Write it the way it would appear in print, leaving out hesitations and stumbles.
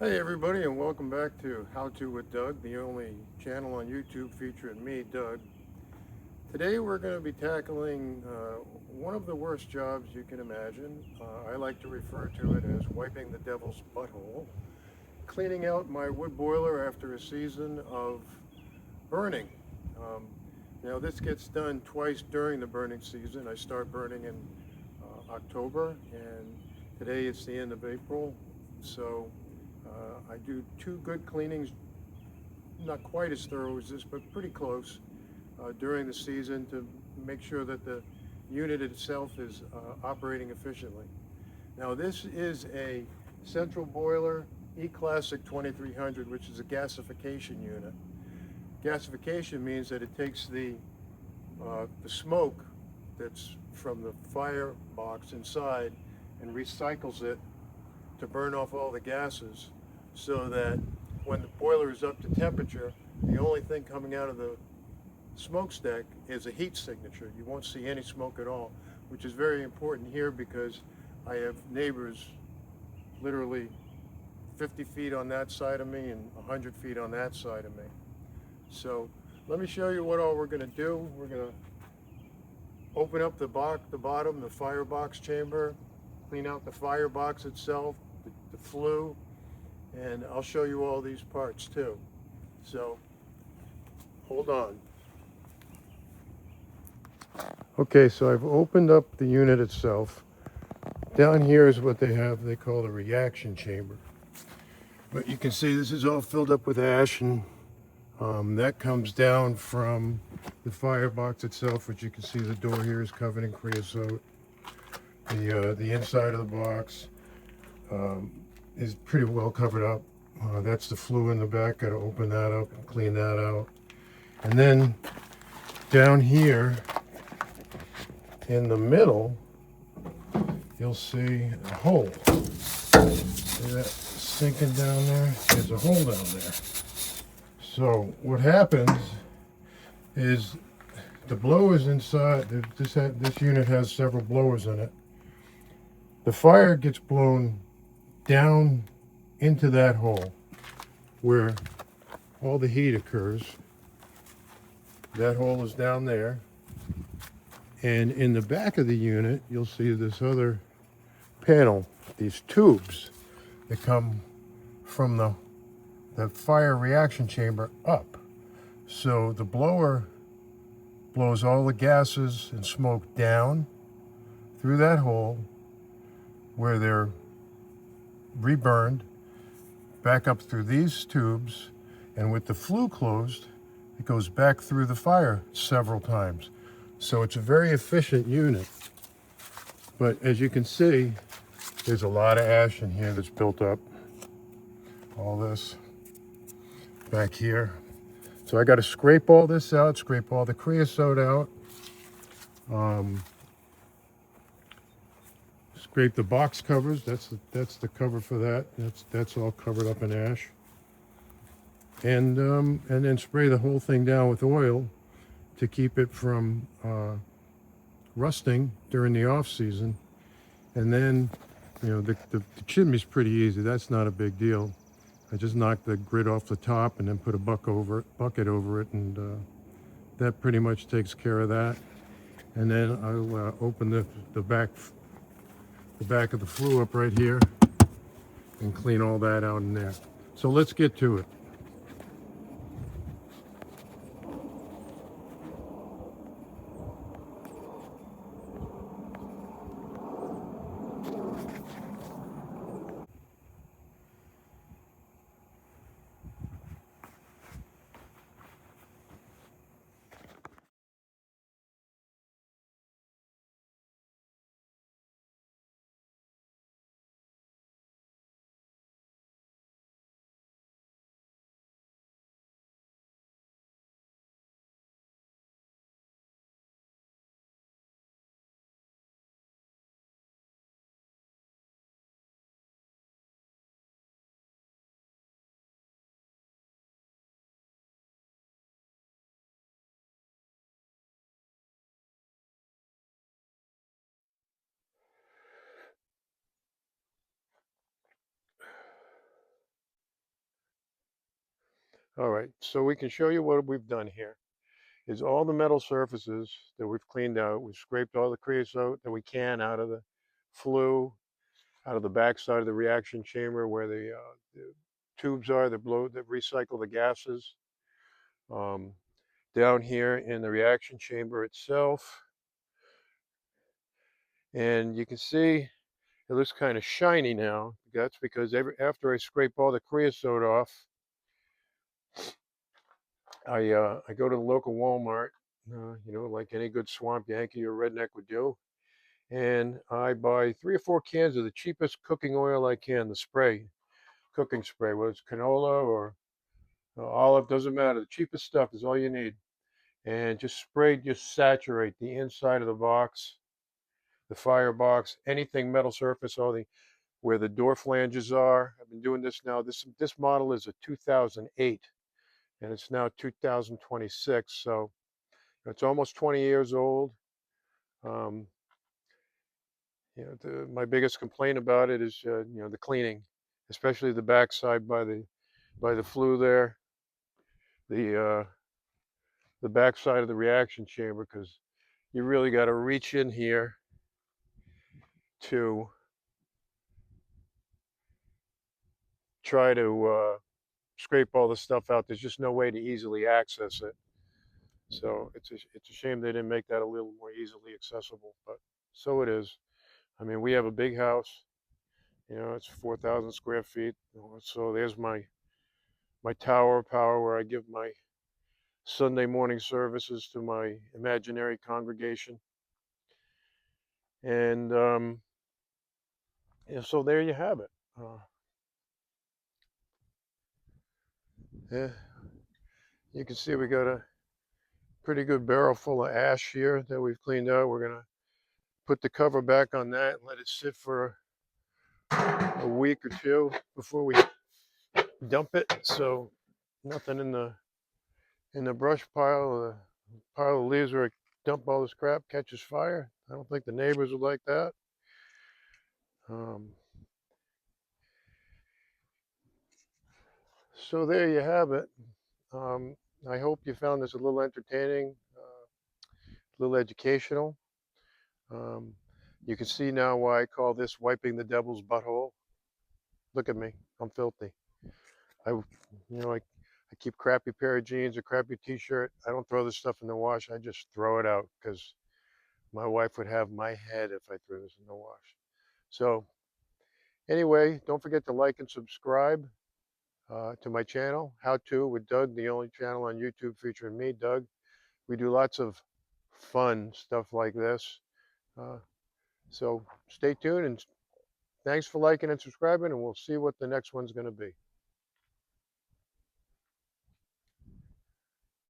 Hey everybody, and welcome back to How To with Doug, the only channel on YouTube featuring me, Doug. Today we're going to be tackling one of the worst jobs you can imagine. I like to refer to it as wiping the devil's butthole, cleaning out my wood boiler after a season of burning. Um, Now this gets done twice during the burning season. I start burning in October, and today it's the end of April, so I do two good cleanings, not quite as thorough as this, but pretty close during the season to make sure that the unit itself is operating efficiently. Now this is a central boiler E-Classic 2300, which is a gasification unit. Gasification means that it takes the smoke that's from the firebox inside and recycles it to burn off all the gases, so that when the boiler is up to temperature, the only thing coming out of the smokestack is a heat signature. You won't see any smoke at all, which is very important here because I have neighbors literally 50 feet on that side of me and 100 feet on that side of me. So let me show you what all we're going to do. We're going to open up the bottom, the firebox chamber, clean out the firebox itself, the flue, and I'll show you all these parts too. So hold on. Okay, so I've opened up the unit itself. Down here is what they call the reaction chamber. But you can see this is all filled up with ash, and that comes down from the firebox itself, which you can see the door here is covered in creosote. The inside of the box is pretty well covered up. That's the flue in the back. Got to open that up and clean that out. And then down here in the middle, you'll see a hole. See that sinking down there? There's a hole down there. So what happens is the blowers inside, this unit has several blowers in it. The fire gets blown down into that hole where all the heat occurs. That hole is down there. And in the back of the unit, you'll see this other panel, these tubes that come from the fire reaction chamber up. So the blower blows all the gases and smoke down through that hole where they're reburned, back up through these tubes, and with the flue closed, it goes back through the fire several times. So it's a very efficient unit. But as you can see, there's a lot of ash in here that's built up. All this back here. So I got to scrape all this out, scrape all the creosote out, scrape the box covers. That's the cover for that. That's all covered up in ash. And then spray the whole thing down with oil to keep it from rusting during the off season. And then, the chimney's pretty easy. That's not a big deal. I just knock the grit off the top and then put a bucket over it, and that pretty much takes care of that. And then I'll open the back of the flue up right here and clean all that out in there. So let's get to it. All right, so we can show you what we've done here. Is all the metal surfaces that we've cleaned out. We've scraped all the creosote that we can out of the flue, out of the backside of the reaction chamber where the tubes are that blow, that recycle the gases. Um, Down here in the reaction chamber itself. And you can see it looks kind of shiny now. That's because after I scrape all the creosote off, I go to the local Walmart, like any good swamp Yankee or redneck would do, and I buy 3 or 4 cans of the cheapest cooking oil I can, the spray, cooking spray, whether it's canola or olive, doesn't matter. The cheapest stuff is all you need, and just spray, just saturate the inside of the box, the firebox, anything metal surface, all the where the door flanges are. I've been doing this now. This model is a 2008, and it's now 2026, so it's almost 20 years old. Um, my biggest complaint about it is the cleaning, especially the backside by the flue there, the the backside of the reaction chamber, because you really got to reach in here to try to scrape all the stuff out. There's just no way to easily access it. So it's a shame they didn't make that a little more easily accessible, but so it is. I mean, we have a big house. It's 4,000 square feet. So there's my tower of power where I give my Sunday morning services to my imaginary congregation. And so there you have it. Yeah, you can see we got a pretty good barrel full of ash here that we've cleaned out. We're gonna put the cover back on that and let it sit for a week or two before we dump it. So nothing in the brush pile, the pile of leaves where I dump all this crap catches fire. I don't think the neighbors would like that. Um, so there you have it. Um, I hope you found this a little entertaining, a little educational. Um, you can see now why I call this wiping the devil's butthole. Look at me, I'm filthy. I keep crappy pair of jeans, a crappy t-shirt. I don't throw this stuff in the wash. I just throw it out because my wife would have my head if I threw this in the wash. So anyway, don't forget to like and subscribe to my channel, How To with Doug, the only channel on YouTube featuring me, Doug. We do lots of fun stuff like this. Uh, so stay tuned and thanks for liking and subscribing, and we'll see what the next one's going to be.